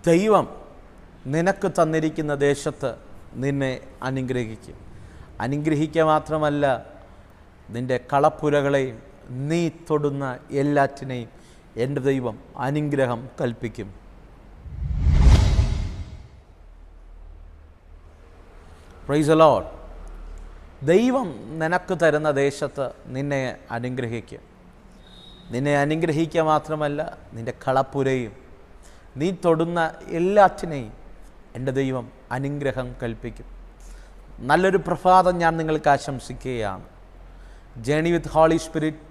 ദൈവം നിനക്ക് തന്നിരിക്കുന്ന ദേശത്ത് നിന്നെ അനുഗ്രഹിക്കും. അനുഗ്രഹിക്കുക മാത്രമല്ല, നിൻ്റെ കളപ്പുരകളെയും നീ തൊടുന്ന എല്ലാറ്റിനെയും എൻ്റെ ദൈവം അനുഗ്രഹം കൽപ്പിക്കും. Praise the Lord. ദൈവം നിനക്ക് തരുന്ന ദേശത്ത് നിന്നെ അനുഗ്രഹിക്കും. നിന്നെ അനുഗ്രഹിക്കുക മാത്രമല്ല, നിൻ്റെ കളപ്പുരയും നീ തൊടുന്ന എല്ലാറ്റിനെയും എൻ്റെ ദൈവം അനുഗ്രഹം കൽപ്പിക്കും. നല്ലൊരു പ്രഭാതം ഞാൻ നിങ്ങൾക്ക് ആശംസിക്കുകയാണ്. ജേണി വിത്ത് ഹോളി സ്പിരിറ്റ്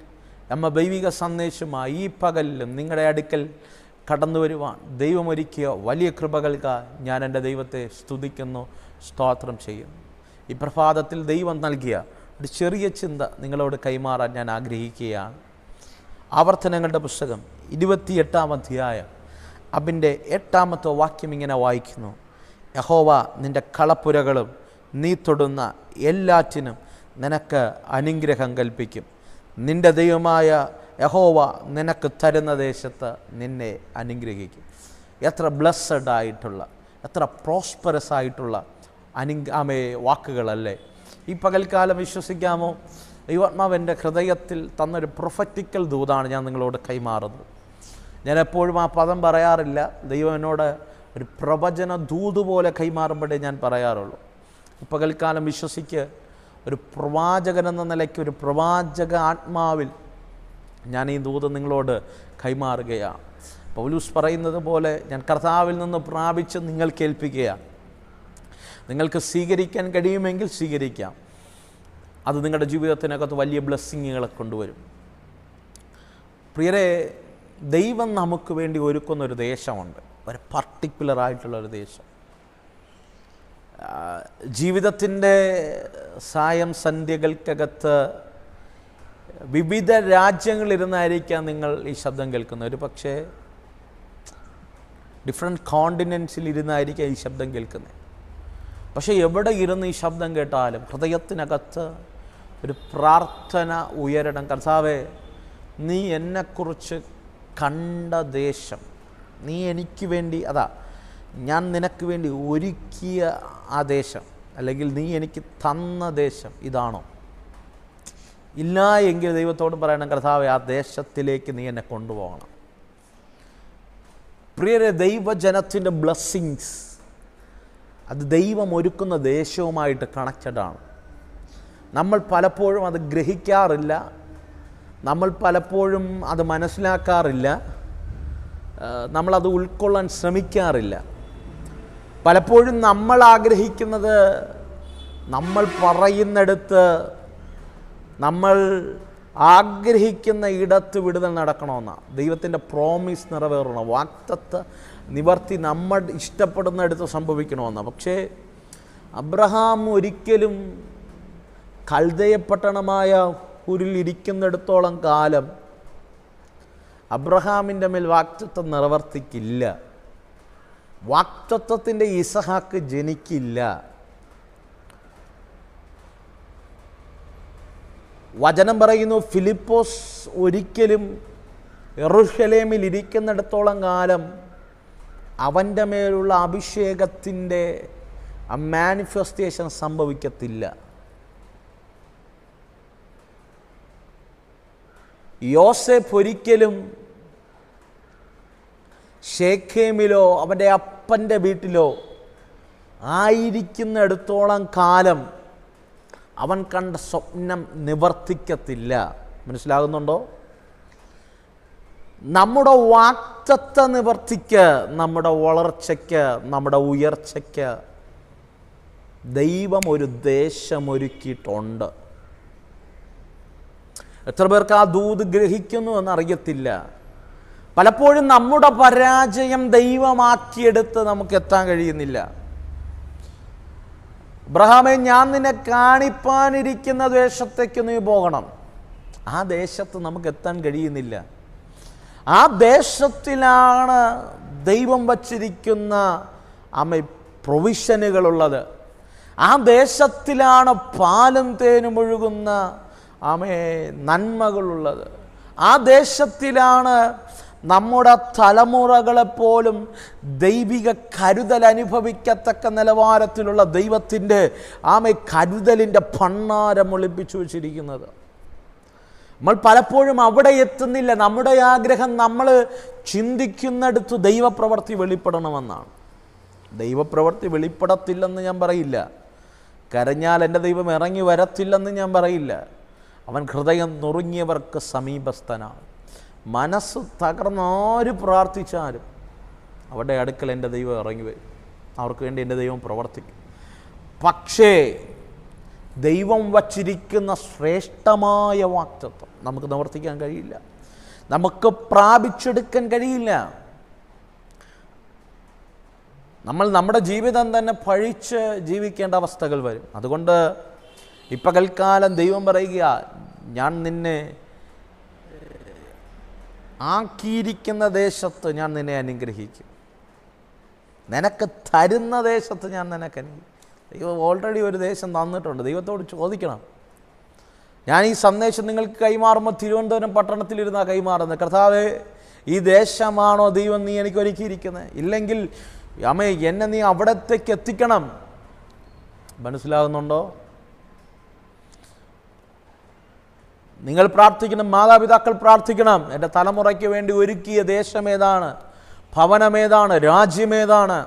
എന്ന ദൈവിക സന്ദേശമായി ഈ പകലിലും നിങ്ങളുടെ അടുക്കൽ കടന്നു വരുവാൻ ദൈവമൊരുക്കിയ വലിയ കൃപകൾക്കായി ഞാൻ എൻ്റെ ദൈവത്തെ സ്തുതിക്കുന്നു, സ്തോത്രം ചെയ്യുന്നു. ഈ പ്രഭാതത്തിൽ ദൈവം നൽകിയ ഒരു ചെറിയ ചിന്ത നിങ്ങളോട് കൈമാറാൻ ഞാൻ ആഗ്രഹിക്കുകയാണ്. ആവർത്തനങ്ങളുടെ പുസ്തകം 28-ാം അധ്യായം അതിൻ്റെ 8-ാമത്തെ വാക്യം ഇങ്ങനെ വായിക്കുന്നു: യഹോവ നിൻ്റെ കളപ്പുരകളും നീ തൊടുന്ന എല്ലാറ്റിനും നിനക്ക് അനുഗ്രഹം കൽപ്പിക്കും. നിൻ്റെ ദൈവമായ യഹോവ നിനക്ക് തരുന്ന ദേശത്ത് നിന്നെ അനുഗ്രഹിക്കും. എത്ര ബ്ലെസ്സഡ് ആയിട്ടുള്ള, എത്ര പ്രോസ്പെറസ് ആയിട്ടുള്ള വാക്കുകളല്ലേ! ഈ പകൽക്കാലം വിശ്വസിക്കാമോ? ദൈവാത്മാവ് എൻ്റെ ഹൃദയത്തിൽ തന്നൊരു പ്രൊഫറ്റിക്കൽ ദൂതാണ് ഞാൻ നിങ്ങളോട് കൈമാറുന്നത്. ഞാൻ എപ്പോഴും ആ പദം പറയാറില്ല. ദൈവം എന്നോട് ഒരു പ്രവചന ദൂത് പോലെ കൈമാറുമ്പോഴേ ഞാൻ പറയാറുള്ളൂ. ഈ പകൽക്കാലം വിശ്വസിക്ക്, ഒരു പ്രവാചകൻ എന്ന നിലയ്ക്ക്, ഒരു പ്രവാചക ആത്മാവിൽ ഞാൻ ഈ ദൂത് നിങ്ങളോട് കൈമാറുകയാണ്. പൗലൂസ് പറയുന്നത് പോലെ ഞാൻ കർത്താവിൽ നിന്ന് പ്രാപിച്ച് നിങ്ങൾ കേൾപ്പിക്കുകയാണ്. നിങ്ങൾക്ക് സ്വീകരിക്കാൻ കഴിയുമെങ്കിൽ സ്വീകരിക്കാം. അത് നിങ്ങളുടെ ജീവിതത്തിനകത്ത് വലിയ ബ്ലെസ്സിങ്ങുകളെ കൊണ്ടുവരും. പ്രിയരെ, ദൈവം നമുക്ക് വേണ്ടി ഒരുക്കുന്നൊരു ദേശമുണ്ട്, ഒരു പർട്ടിക്കുലറായിട്ടുള്ളൊരു ദേശം. ജീവിതത്തിൻ്റെ സായം സന്ധ്യകൾക്കകത്ത് വിവിധ രാജ്യങ്ങളിരുന്നായിരിക്കാം നിങ്ങൾ ഈ ശബ്ദം കേൾക്കുന്നത്. ഒരു പക്ഷേ ഡിഫറെൻറ്റ് കോണ്ടിനെൻസിൽ ഇരുന്നായിരിക്കാം ഈ ശബ്ദം കേൾക്കുന്നത്. പക്ഷേ എവിടെ ഇരുന്ന് ഈ ശബ്ദം കേട്ടാലും ഹൃദയത്തിനകത്ത് ഒരു പ്രാർത്ഥന ഉയരണം. കർത്താവേ, നീ എന്നെക്കുറിച്ച് കണ്ട ദേശം, നീ എനിക്ക് വേണ്ടി, ഞാൻ നിനക്ക് വേണ്ടി ഒരുക്കിയ ആ ദേശം, അല്ലെങ്കിൽ നീ എനിക്ക് തന്ന ദേശം ഇതാണോ? ഇല്ല എങ്കിൽ ദൈവത്തോട് പറയണം, കർത്താവേ, ആ ദേശത്തിലേക്ക് നീ എന്നെ കൊണ്ടുപോകണം. പ്രിയരെ, ദൈവജനത്തിൻ്റെ ബ്ലെസ്സിങ്സ് അത് ദൈവം ഒരുക്കുന്ന ദേശവുമായിട്ട് കണക്റ്റഡാണ്. നമ്മൾ പലപ്പോഴും അത് ഗ്രഹിക്കാറില്ല, നമ്മൾ പലപ്പോഴും അത് മനസ്സിലാക്കാറില്ല, നമ്മളത് ഉൾക്കൊള്ളാൻ ശ്രമിക്കാറില്ല. പലപ്പോഴും നമ്മൾ ആഗ്രഹിക്കുന്നത് നമ്മൾ പറയുന്നിടത്ത്, നമ്മൾ ആഗ്രഹിക്കുന്ന ഇടത്ത് വിടുതൽ നടക്കണമെന്നാണ്. ദൈവത്തിൻ്റെ പ്രോമിസ് നിറവേറണം, വാഗ്ദത്ത നിവർത്തി നമ്മൾ ഇഷ്ടപ്പെടുന്നിടത്ത് സംഭവിക്കണമെന്നാണ്. പക്ഷേ അബ്രഹാം ഒരിക്കലും കൽദയ പട്ടണമായ ഊരിൽ ഇരിക്കുന്നിടത്തോളം കാലം അബ്രഹാമിൻ്റെ മേൽ വാഗ്ദത്തം നിവർത്തിക്കില്ല. വാഗ്ദത്തത്തിൻ്റെ ഇസഹാക്ക് ജനിക്കില്ല. വചനം പറയുന്നു, ഫിലിപ്പോസ് ഒരിക്കലും യെരൂശലേമിൽ ഇരിക്കുന്നിടത്തോളം കാലം അവൻ്റെ മേലുള്ള അഭിഷേകത്തിൻ്റെ മാനിഫെസ്റ്റേഷൻ സംഭവിക്കത്തില്ല. യോസേഫ് ഒരിക്കലും ശേഖേമിലോ അവൻ്റെ അപ്പൻ്റെ വീട്ടിലോ ആയിരിക്കുന്നിടത്തോളം കാലം അവൻ കണ്ട സ്വപ്നം നിവർത്തിക്കത്തില്ല. മനസ്സിലാകുന്നുണ്ടോ? നമ്മുടെ വാഗ്ദത്ത നിവർത്തിക്ക്, നമ്മുടെ വളർച്ചയ്ക്ക്, നമ്മുടെ ഉയർച്ചയ്ക്ക് ദൈവം ഒരു ദേശമൊരുക്കിയിട്ടുണ്ട്. എത്ര പേർക്ക് ആ ദൂത് ഗ്രഹിക്കുന്നു എന്നറിയത്തില്ല. പലപ്പോഴും നമ്മുടെ പരാജയം ദൈവമാക്കിയെടുത്ത് നമുക്ക് എത്താൻ കഴിയുന്നില്ല. അബ്രഹാമേ, ഞാൻ നിന്നെ കാണിപ്പാനിരിക്കുന്ന ദേശത്തേക്ക് നീ പോകണം. ആ ദേശത്ത് നമുക്ക് എത്താൻ കഴിയുന്നില്ല. ആ ദേശത്തിലാണ് ദൈവം വച്ചിരിക്കുന്ന പ്രൊവിഷനുകളുള്ളത്. ആ ദേശത്തിലാണ് പാലും തേനും ഒഴുകുന്ന നന്മകളുള്ളത്. ആ ദേശത്തിലാണ് നമ്മുടെ തലമുറകളെപ്പോലും ദൈവിക കരുതൽ അനുഭവിക്കത്തക്ക നിലവാരത്തിലുള്ള ദൈവത്തിൻ്റെ കരുതലിൻ്റെ ഭണ്ഡാരം ഒളിപ്പിച്ചു വച്ചിരിക്കുന്നത്. നമ്മൾ പലപ്പോഴും അവിടെ എത്തുന്നില്ല. നമ്മുടെ ആഗ്രഹം നമ്മൾ ചിന്തിക്കുന്നിടത്ത് ദൈവപ്രവൃത്തി വെളിപ്പെടണമെന്നാണ്. ദൈവപ്രവൃത്തി വെളിപ്പെടത്തില്ലെന്ന് ഞാൻ പറയില്ല. കരഞ്ഞാൽ എൻ്റെ ദൈവം ഇറങ്ങി വരത്തില്ലെന്ന് ഞാൻ പറയില്ല. അവൻ ഹൃദയം നുറുങ്ങിയവർക്ക് സമീപസ്ഥനാണ്. മനസ്സ് തകർന്നാര് പ്രാർത്ഥിച്ചാലും അവരുടെ അടുക്കൽ എൻ്റെ ദൈവം ഇറങ്ങി വരും. അവർക്ക് വേണ്ടി എൻ്റെ ദൈവം പ്രവർത്തിക്കും. പക്ഷേ ദൈവം വച്ചിരിക്കുന്ന ശ്രേഷ്ഠമായ വാഗ്ദത്തം നമുക്ക് നിവർത്തിക്കാൻ കഴിയില്ല, നമുക്ക് പ്രാപിച്ചെടുക്കാൻ കഴിയില്ല. നമ്മൾ നമ്മുടെ ജീവിതം തന്നെ പഴിച്ച് ജീവിക്കേണ്ട അവസ്ഥകൾ വരും. അതുകൊണ്ട് ഈ പകൽക്കാലം ദൈവം പറയുക, ഞാൻ നിന്നെ ആക്കിയിരിക്കുന്ന ദേശത്ത് ഞാൻ നിന്നെ അനുഗ്രഹിക്കും, നിനക്ക് തരുന്ന ദേശത്ത് ഞാൻ നിനക്ക് അനുഗ്രഹിക്കും. ദൈവം ഓൾറെഡി ഒരു ദേശം തന്നിട്ടുണ്ട്. ദൈവത്തോട് ചോദിക്കണം. ഞാൻ ഈ സന്ദേശം നിങ്ങൾക്ക് കൈമാറുമ്പോൾ തിരുവനന്തപുരം പട്ടണത്തിലിരുന്നാണ് കൈമാറുന്നത്. കർത്താവേ, ഈ ദേശമാണോ ദൈവം നീ എനിക്ക് ഒരുക്കിയിരിക്കുന്നത്? ഇല്ലെങ്കിൽ അമ്മേ എന്നെ നീ അവിടത്തേക്ക് എത്തിക്കണം. മനസ്സിലാകുന്നുണ്ടോ? നിങ്ങൾ പ്രാർത്ഥിക്കണം, മാതാപിതാക്കൾ പ്രാർത്ഥിക്കണം. എൻ്റെ തലമുറയ്ക്ക് വേണ്ടി ഒരുക്കിയ ദേശമേതാണ്, ഭവനമേതാണ്, രാജ്യമേതാണ്?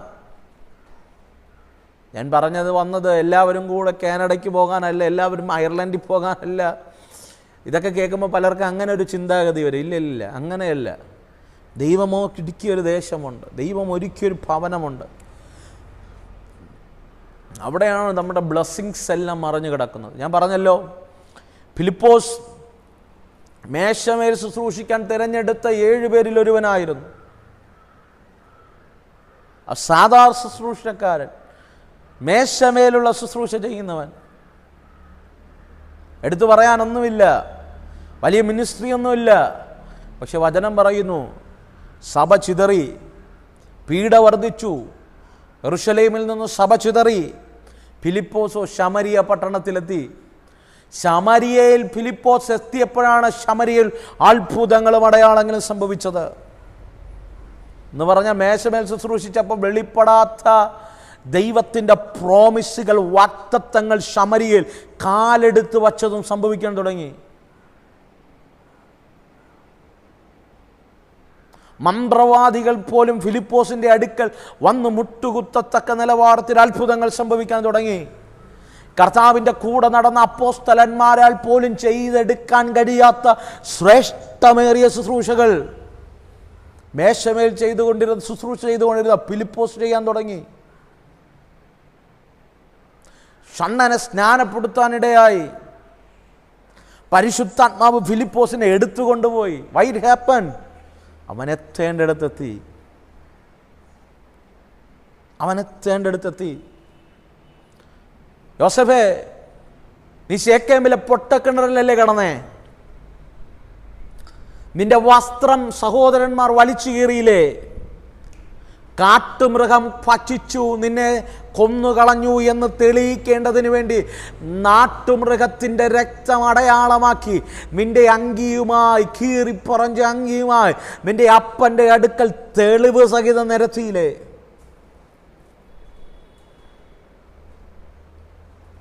ഞാൻ പറഞ്ഞത് വന്നത് എല്ലാവരും കൂടെ കാനഡയ്ക്ക് പോകാനല്ല, എല്ലാവരും അയർലൻഡിൽ പോകാനല്ല. ഇതൊക്കെ കേൾക്കുമ്പോൾ പലർക്കും അങ്ങനെ ഒരു ചിന്താഗതി വരും. ഇല്ല, അങ്ങനെയല്ല. ദൈവമോ ഒരുക്കിയൊരു ദേശമുണ്ട്, ദൈവം ഒരുക്കിയൊരു ഭവനമുണ്ട്. അവിടെയാണ് നമ്മുടെ ബ്ലെസ്സിങ്സ് എല്ലാം മറഞ്ഞു കിടക്കുന്നത്. ഞാൻ പറഞ്ഞല്ലോ, ഫിലിപ്പോസ് മേശമേൽ ശുശ്രൂഷിക്കാൻ തിരഞ്ഞെടുത്ത 7 പേരിൽ ഒരുവനായിരുന്നു. സാധാരണ ശുശ്രൂഷക്കാരൻ, മേശമേലുള്ള ശുശ്രൂഷ ചെയ്യുന്നവൻ. എടുത്തു പറയാനൊന്നുമില്ല, വലിയ മിനിസ്ട്രി ഒന്നുമില്ല. പക്ഷെ വചനം പറയുന്നു, സഭ ചിതറി, പീഡ വർദ്ധിച്ചു. യെരൂശലേമിൽ നിന്ന് സഭ ചിതറി. ഫിലിപ്പോസോ ശമരിയ പട്ടണത്തിലെത്തി. ശമരിയയിൽ ഫിലിപ്പോസ് എത്തിയപ്പോഴാണ് ശമരിയയിൽ അത്ഭുതങ്ങളും അടയാളങ്ങളും സംഭവിച്ചത്. എന്ന് പറഞ്ഞാൽ മേശമേൽ ശുശ്രൂഷിച്ചപ്പോൾ വെളിപ്പെടാത്ത ദൈവത്തിൻ്റെ പ്രോമിസുകൾ, വാഗ്ദത്തങ്ങൾ ശമരിയയിൽ കാലെടുത്ത് വച്ചതും സംഭവിക്കാൻ തുടങ്ങി. മന്ത്രവാദികൾ പോലും ഫിലിപ്പോസിൻ്റെ അടുക്കൽ വന്ന് മുട്ടുകുത്തത്തക്ക നിലവാരത്തിൽ അത്ഭുതങ്ങൾ സംഭവിക്കാൻ തുടങ്ങി. കർത്താവിൻ്റെ കൂടെ നടന്ന അപ്പോസ്തലന്മാരാൽ പോലും ചെയ്തെടുക്കാൻ കഴിയാത്ത ശ്രേഷ്ഠമേറിയ ശുശ്രൂഷകൾ മേശമേൽ ശുശ്രൂഷ ചെയ്തുകൊണ്ടിരുന്ന ഫിലിപ്പോസ് ചെയ്യാൻ തുടങ്ങി. ഷണ്ണനെ സ്നാനപ്പെടുത്താനിടയായി. പരിശുദ്ധാത്മാവ് ഫിലിപ്പോസിനെ എടുത്തുകൊണ്ടുപോയി. Why it happen? അവൻ എത്തേണ്ടടുത്തെത്തി. യോസഫേ, നീ ശേക്കേമിലെ പൊട്ടക്കിണറിലല്ലേ കിടന്നേ? നിന്റെ വസ്ത്രം സഹോദരന്മാർ വലിച്ചു കീറിയില്ലേ? കാട്ടുമൃഗം ഭക്ഷിച്ചു, നിന്നെ കൊന്നുകളഞ്ഞു എന്ന് തെളിയിക്കേണ്ടതിന് വേണ്ടി നാട്ടുമൃഗത്തിൻ്റെ രക്തം അടയാളമാക്കി നിന്റെ അങ്കിയുമായി, കീറിപ്പറഞ്ഞ അങ്കിയുമായി നിന്റെ അപ്പൻ്റെ അടുക്കൽ തെളിവ് സഹിതം നിരത്തിയില്ലേ?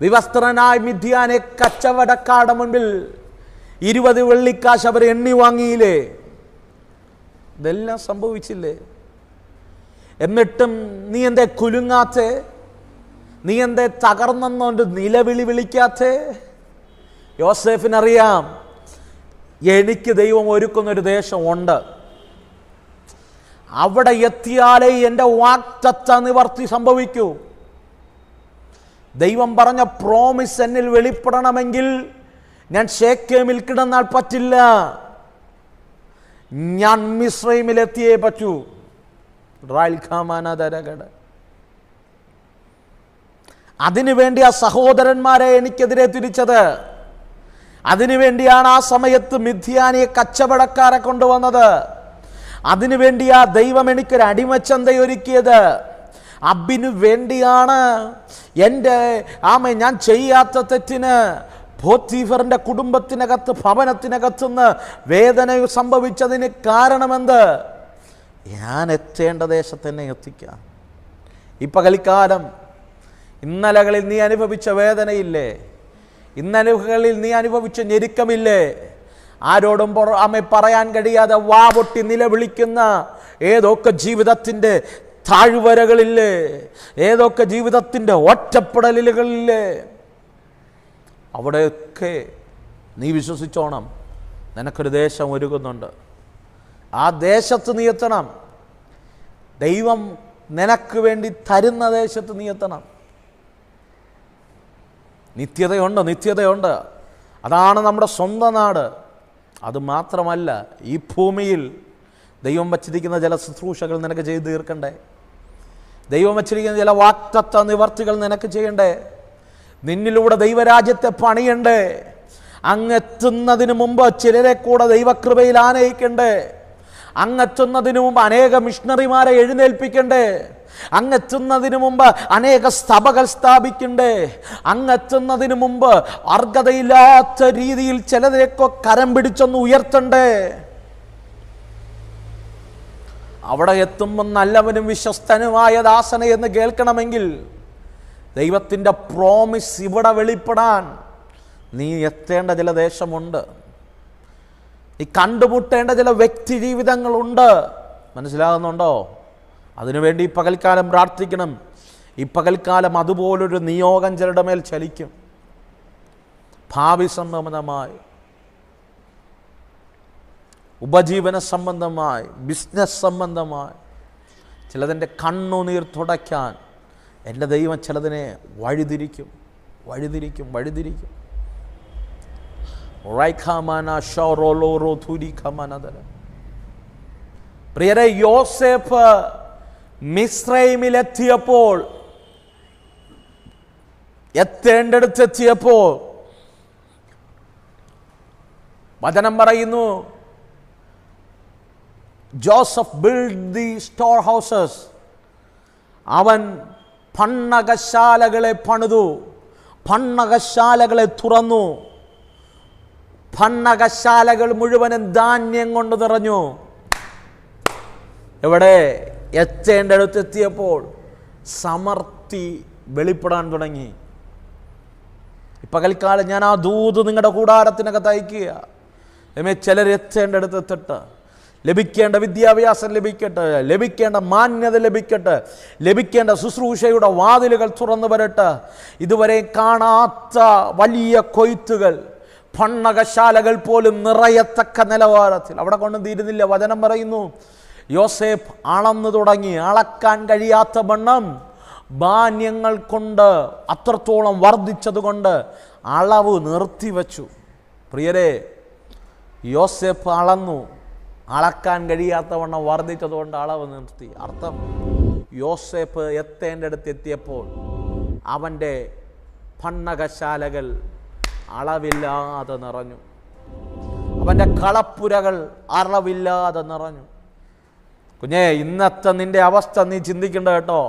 വിവസ്ത്രനായ മിദ്യാനെ കച്ചവടക്കാരുടെ മുൻപിൽ 20 വെള്ളിക്കാശ് അവർ എണ്ണി വാങ്ങിയില്ലേ? ഇതെല്ലാം സംഭവിച്ചില്ലേ? എന്നിട്ടും നീ എന്തേ കുലുങ്ങാത്തേ? നീ എന്തേ തകർന്നെന്നോണ്ട് നിലവിളി വിളിക്കാത്തേ? യോസേഫിനറിയാം, എനിക്ക് ദൈവം ഒരുക്കുന്നൊരു ദേശമുണ്ട്. അവിടെ എത്തിയാലേ എൻ്റെ വാഗ്ദത്ത നിവർത്തി സംഭവിക്കൂ. ദൈവം പറഞ്ഞ പ്രോമിസ് എന്നിൽ വെളിപ്പെടണമെങ്കിൽ ഞാൻ ശേക്കേമിൽ കിടന്നാൽ പറ്റില്ല, ഞാൻ മിസ്രൈമിലെത്തിയേ പറ്റൂ. അതിനുവേണ്ടി ആ സഹോദരന്മാരെ എനിക്കെതിരെ തിരിച്ചത്. അതിനുവേണ്ടിയാണ് ആ സമയത്ത് മിദ്യാനിയെ കച്ചവടക്കാരെ കൊണ്ടുവന്നത്. അതിനുവേണ്ടിയാ ദൈവം എനിക്കൊരു അടിമച്ചന്തയൊരുക്കിയത്. അതിനു വേണ്ടിയാണ് ഞാൻ ചെയ്യാത്ത തെറ്റിന് പോത്തീഫറിന്റെ കുടുംബത്തിനകത്ത്, ഭവനത്തിനകത്തുനിന്ന് വേദന സംഭവിച്ചതിന് കാരണമെന്ത്? ഞാൻ എത്തേണ്ട ദേശത്ത് എന്നെ എത്തിക്കാം. ഈ പകൽക്കാലം ഇന്നലകളിൽ നീ അനുഭവിച്ച വേദനയില്ലേ? ഇന്നലകളിൽ നീ അനുഭവിച്ച ഞെരുക്കമില്ലേ? ആരോടും പറയാൻ കഴിയാതെ വാവൊട്ടി നിലവിളിക്കുന്ന ഏതൊക്കെ ജീവിതത്തിൻ്റെ താഴ്വരകളില്ലേ? ഏതൊക്കെ ജീവിതത്തിൻ്റെ ഒറ്റപ്പെടലുകളില്ലേ? അവിടെയൊക്കെ നീ വിശ്വസിച്ചോണം, നിനക്കൊരു ദേശം ഒരുങ്ങുന്നുണ്ട്. ആ ദേശത്ത് നീ എത്തണം. ദൈവം നിനക്ക് വേണ്ടി തരുന്ന ദേശത്ത് നീ എത്തണം. നിത്യതയുണ്ട്, നിത്യതയുണ്ട്. അതാണ് നമ്മുടെ സ്വന്തം നാട്. അതുമാത്രമല്ല, ഈ ഭൂമിയിൽ ദൈവം വച്ചിരിക്കുന്ന ചില ശുശ്രൂഷകൾ നിനക്ക് ചെയ്ത് തീർക്കണ്ടേ? ദൈവം വച്ചിരിക്കുന്ന ചില വാഗ്ദത്ത നിവർത്തികൾ നിനക്ക് ചെയ്യണ്ടേ? നിന്നിലൂടെ ദൈവരാജ്യത്തെ പണിയണ്ടേ? അങ്ങെത്തുന്നതിന് മുമ്പ് ചിലരെ കൂടെ ദൈവകൃപയിൽ ആനയിക്കണ്ടേ? അങ്ങെത്തുന്നതിന് മുമ്പ് അനേക മിഷണറിമാരെ എഴുന്നേൽപ്പിക്കണ്ടേ? അങ്ങെത്തുന്നതിന് മുമ്പ് അനേക സഭകൾ സ്ഥാപിക്കണ്ടേ? അങ്ങെത്തുന്നതിന് മുമ്പ് അർഹതയില്ലാത്ത രീതിയിൽ ചിലരെയൊക്കെ കരം പിടിച്ചൊന്ന് ഉയർത്തണ്ടേ? അവിടെ എത്തുമ്പോൾ നല്ലവനും വിശ്വസ്തനുമായ ദാസനെ എന്ന് കേൾക്കണമെങ്കിൽ ദൈവത്തിൻ്റെ പ്രോമിസ് ഇവിടെ വെളിപ്പെടാൻ നീ എത്തേണ്ട ചില ദേശമുണ്ട്. നീ കണ്ടുമുട്ടേണ്ട ചില വ്യക്തി ജീവിതങ്ങളുണ്ട്. മനസ്സിലാകുന്നുണ്ടോ? അതിനുവേണ്ടി ഈ പകൽക്കാലം പ്രാർത്ഥിക്കണം. ഈ പകൽക്കാലം അതുപോലൊരു നിയോഗം ചിലരുടെ മേൽ ചലിക്കും. ഭാവി സംബന്ധമായി, ഉപജീവന സംബന്ധമായി, ബിസിനസ് സംബന്ധമായി ചിലതിൻ്റെ കണ്ണുനീർ തുടയ്ക്കാൻ എൻ്റെ ദൈവം ചിലതിനെ വഴിതിരിക്കും. പ്രിയരെ, യോസേഫ് മിസ്രൈമിലെത്തിയപ്പോൾ, എത്തേണ്ടടുത്തെത്തിയപ്പോൾ വചനം പറയുന്നു, Joseph build the store houses. അവൻ പണ്ണകശാലകളെ പണിതു, പണ്ണകശാലകളെ തുറന്നു. പണ്ണകശാലകൾ മുഴുവനും ധാന്യം കൊണ്ട് നിറഞ്ഞു. എവിടെ? എത്തേണ്ടടുത്തെത്തിയപ്പോൾ സമൃദ്ധി വെളിപ്പെടാൻ തുടങ്ങി. പകൽക്കാലം ഞാൻ ആ ദൂത് നിങ്ങളുടെ കൂടാരത്തിനകത്ത് അയക്കുക. ചിലരെത്തേണ്ടടുത്തെത്തിട്ട് ലഭിക്കേണ്ട വിദ്യാഭ്യാസം ലഭിക്കട്ടെ, ലഭിക്കേണ്ട മാന്യത ലഭിക്കട്ടെ, ലഭിക്കേണ്ട ശുശ്രൂഷയുടെ വാതിലുകൾ തുറന്നു വരട്ടെ. ഇതുവരെ കാണാത്ത വലിയ കൊയ്ത്തുകൾ, പണ്ണകശാലകൾ പോലും നിറയത്തക്ക നിലവാരത്തിൽ. അവിടെ കൊണ്ടും തീരുന്നില്ല. വചനം പറയുന്നു, യോസേഫ് അളന്നു തുടങ്ങി. അളക്കാൻ കഴിയാത്ത വണ്ണം ധാന്യങ്ങൾ കൊണ്ട് അത്രത്തോളം വർദ്ധിച്ചതുകൊണ്ട് അളവ് നിർത്തിവെച്ചു. പ്രിയരെ, യോസേഫ് അളന്നു, അളക്കാൻ കഴിയാത്ത വണ്ണം വർദ്ധിച്ചതുകൊണ്ട് അളവ് നിർത്തി. അർത്ഥം, യോസേഫ് എത്തേണ്ടടുത്ത് എത്തിയപ്പോൾ അവൻ്റെ പണ്ണകശാലകൾ അളവില്ലാതെ നിറഞ്ഞു. അവൻ്റെ കളപ്പുരകൾ അളവില്ലാതെ നിറഞ്ഞു. കുഞ്ഞേ, ഇന്നത്തെ നിൻ്റെ അവസ്ഥ നീ ചിന്തിക്കണ്ട കേട്ടോ.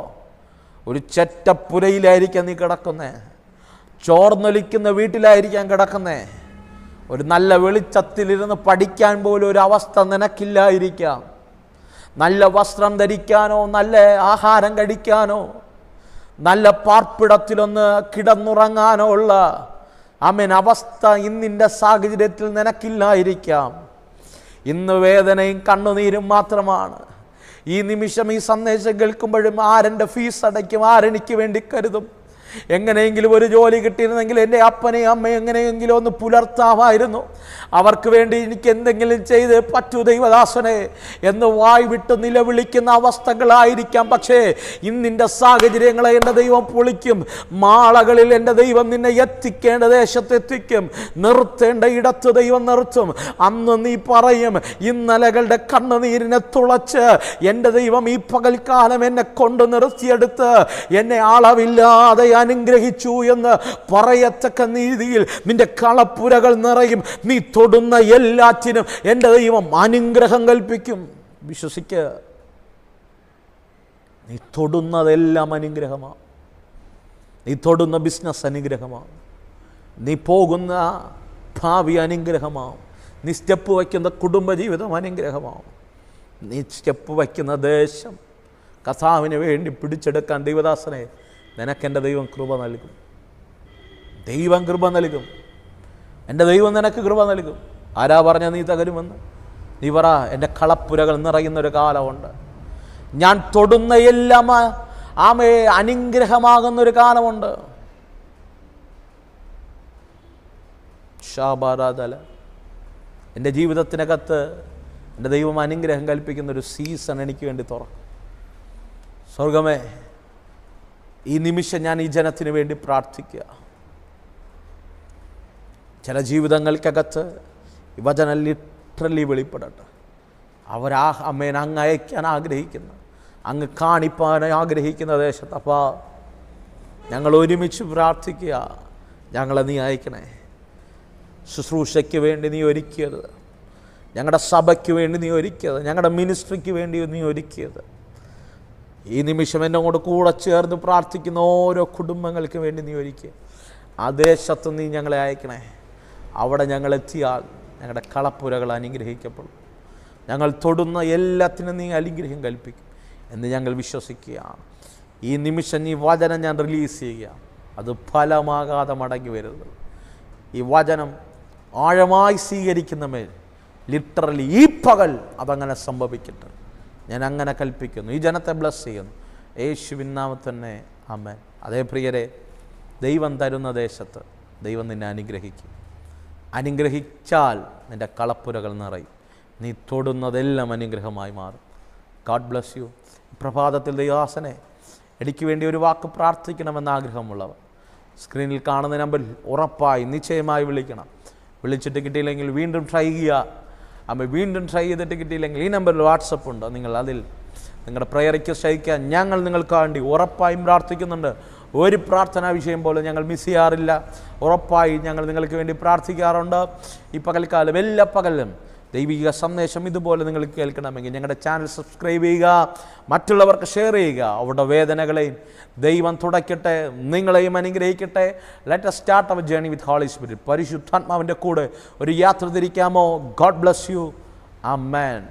ഒരു ചെറ്റപ്പുരയിലായിരിക്കാം നീ കിടക്കുന്നേ. ചോർന്നൊലിക്കുന്ന വീട്ടിലായിരിക്കാം കിടക്കുന്നേ. ഒരു നല്ല വെളിച്ചത്തിലിരുന്ന് പഠിക്കാൻ പോലും ഒരു അവസ്ഥ നിനക്കില്ലായിരിക്കാം. നല്ല വസ്ത്രം ധരിക്കാനോ, നല്ല ആഹാരം കഴിക്കാനോ, നല്ല പാർപ്പിടത്തിലൊന്ന് കിടന്നുറങ്ങാനോ ഉള്ള അവസ്ഥ ഇന്നിൻ്റെ സാഹചര്യത്തിൽ നിനക്കില്ലായിരിക്കാം. ഇന്ന് വേദനയും കണ്ണുനീരും മാത്രമാണ്. ഈ നിമിഷം ഈ സന്ദേശം കേൾക്കുമ്പോഴും ആരെൻ്റെ ഫീസ് അടയ്ക്കും, ആരെനിക്ക് വേണ്ടി കരുതും, എങ്ങനെയെങ്കിലും ഒരു ജോലി കിട്ടിയിരുന്നെങ്കിൽ എൻ്റെ അപ്പനെയും അമ്മയും എങ്ങനെയെങ്കിലും ഒന്ന് പുലർത്താമായിരുന്നു, അവർക്ക് വേണ്ടി എനിക്ക് എന്തെങ്കിലും ചെയ്ത് പറ്റൂ ദൈവദാസനെ എന്ന് വായ് വിട്ട് നിലവിളിക്കുന്ന അവസ്ഥകളായിരിക്കാം. പക്ഷേ ഇന്നിൻ്റെ സാഹചര്യങ്ങളെ എൻ്റെ ദൈവം പൊളിക്കും. മാളകളിൽ എൻ്റെ ദൈവം നിന്നെ എത്തിക്കേണ്ട ദേശത്തെത്തിക്കും. നിർത്തേണ്ട ഇടത്ത് ദൈവം നിർത്തും. അന്ന് നീ പറയും, ഇന്നലകളുടെ കണ്ണുനീരിനെ തുളച്ച് എൻ്റെ ദൈവം ഈ പകൽക്കാലം എന്നെ കൊണ്ട് നിർത്തിയെടുത്ത് എന്നെ അളവില്ലാതെ അനുഗ്രഹിച്ചു എന്ന് പറയത്തക്ക നീതിയിൽ നിന്റെ കളപ്പുരകൾ നിറയും. നീ തൊടുന്ന എല്ലാറ്റിനും എൻ്റെ ദൈവം അനുഗ്രഹം കൽപ്പിക്കും. വിശ്വസിക്കുക, നീ തൊടുന്നതെല്ലാം അനുഗ്രഹമാണ്. നീ തൊടുന്ന ബിസിനസ് അനുഗ്രഹമാണ്. നീ പോകുന്ന ഭാവി അനുഗ്രഹമാവും. നീ സ്റ്റെപ്പ് വയ്ക്കുന്ന കുടുംബജീവിതം അനുഗ്രഹമാവും. നീ സ്റ്റെപ്പ് വയ്ക്കുന്ന ദേശം കർത്താവിന് വേണ്ടി പിടിച്ചെടുക്കാൻ ദൈവദാസനെ നിനക്കെൻ്റെ ദൈവം കൃപ നൽകും. ദൈവം കൃപ നൽകും. എൻ്റെ ദൈവം നിനക്ക് കൃപ നൽകും. ആരാ പറഞ്ഞ നീ തകരുമെന്ന്? നീ പറ, എൻ്റെ കളപ്പുരകൾ നിറയുന്നൊരു കാലമുണ്ട്. ഞാൻ തൊടുന്ന എല്ലാം ആമേ അനുഗ്രഹമാകുന്നൊരു കാലമുണ്ട്. ഷാബാരാദല, എൻ്റെ ജീവിതത്തിനകത്ത് എൻ്റെ ദൈവം അനുഗ്രഹം കൽപ്പിക്കുന്നൊരു സീസൺ എനിക്ക് വേണ്ടി തുറക്കും. സ്വർഗമേ, ഈ നിമിഷം ഞാൻ ഈ ജനത്തിന് വേണ്ടി പ്രാർത്ഥിക്കുക. ചില ജീവിതങ്ങൾക്കകത്ത് ഈ വചനം ലിറ്ററലി വെളിപ്പെടട്ടെ. അമ്മേനെ അങ്ങ് അയക്കാൻ ആഗ്രഹിക്കുന്ന, അങ്ങ് കാണിപ്പാൻ ആഗ്രഹിക്കുന്ന ദേശത്ത് അപ്പാ ഞങ്ങൾ ഒരുമിച്ച് പ്രാർത്ഥിക്കുക. ഞങ്ങളെ നീ അയക്കണേ. ശുശ്രൂഷയ്ക്ക് വേണ്ടി നീ ഒരുക്കിയത്, ഞങ്ങളുടെ സഭയ്ക്ക് വേണ്ടി നീ ഒരുക്കിയത്, ഞങ്ങളുടെ മിനിസ്ട്രിക്ക് വേണ്ടി നീ ഒരുക്കിയത്, ഈ നിമിഷം എന്നോട് കൂടെ ചേർന്ന് പ്രാർത്ഥിക്കുന്ന ഓരോ കുടുംബങ്ങൾക്ക് വേണ്ടി നീ ഒരുക്കിയ ആ ദേശത്ത് നീ ഞങ്ങളെ അയക്കണേ. അവിടെ ഞങ്ങളെത്തിയാൽ ഞങ്ങളുടെ കളപ്പുരകൾ അനുഗ്രഹിക്കപ്പെടും. ഞങ്ങൾ തൊടുന്ന എല്ലാത്തിനും നീ അനുഗ്രഹം കൽപ്പിക്കും എന്ന് ഞങ്ങൾ വിശ്വസിക്കുകയാണ്. ഈ നിമിഷം ഈ വചനം ഞാൻ റിലീസ് ചെയ്യുക. അത് ഫലമാകാതെ മടങ്ങി വരുന്നത്. ഈ വചനം ആഴമായി സ്വീകരിക്കുന്ന മേൽ ലിറ്ററലി ഈ പകൽ അതങ്ങനെ സംഭവിക്കട്ടെ. ഞാൻ അങ്ങനെ കൽപ്പിക്കുന്നു. ഈ ജനത്തെ ബ്ലസ് ചെയ്യുന്നു യേശുവിൻ നാമത്തിൽ തന്നെ. ആമേൻ. അതേ പ്രിയരെ, ദൈവം തരുന്ന ദേശത്ത് ദൈവം നിന്നെ അനുഗ്രഹിക്കും. അനുഗ്രഹിച്ചാൽ നിൻ്റെ കളപ്പുരകൾ നിറയും. നീ തൊടുന്നതെല്ലാം അനുഗ്രഹമായി മാറും. God bless U. പ്രഭാതത്തിൽ ദൈവാസനെ എനിക്ക് വേണ്ടി ഒരു വാക്ക് പ്രാർത്ഥിക്കണമെന്ന് ആഗ്രഹമുള്ളവർ സ്ക്രീനിൽ കാണുന്ന നമ്പറിൽ ഉറപ്പായി നിശ്ചയമായി വിളിക്കണം. വിളിച്ചിട്ട് കിട്ടിയില്ലെങ്കിൽ വീണ്ടും ട്രൈ ചെയ്യുക. വീണ്ടും ട്രൈ ചെയ്തിട്ട് കിട്ടിയില്ലെങ്കിൽ ഈ നമ്പറിൽ വാട്സപ്പ് ഉണ്ട്. നിങ്ങൾ അതിൽ നിങ്ങളുടെ പ്രയർ റിക്വസ്റ്റ് അയക്കാൻ ഞങ്ങൾ നിങ്ങൾക്ക് വേണ്ടി ഉറപ്പായും പ്രാർത്ഥിക്കുന്നുണ്ട്. ഒരു പ്രാർത്ഥനാ വിഷയം പോലും ഞങ്ങൾ മിസ് ചെയ്യാറില്ല. ഉറപ്പായി ഞങ്ങൾ നിങ്ങൾക്ക് വേണ്ടി പ്രാർത്ഥിക്കാറുണ്ട്. ഈ പകൽക്കാലം എല്ലാ പകലും ദൈവിക സന്ദേശം ഇതുപോലെ നിങ്ങൾക്ക് കേൾക്കണമെങ്കിൽ ഞങ്ങളുടെ ചാനൽ സബ്സ്ക്രൈബ് ചെയ്യുക, മറ്റുള്ളവർക്ക് ഷെയർ ചെയ്യുക. അവരുടെ വേദനകളെയും ദൈവം തുടയ്ക്കട്ടെ, നിങ്ങളെയും അനുഗ്രഹിക്കട്ടെ. Let us start our journey with Holy Spirit. പരിശുദ്ധാത്മാവിൻ്റെ കൂടെ ഒരു യാത്ര തിരിക്കാമോ? God bless you. ആമേൻ.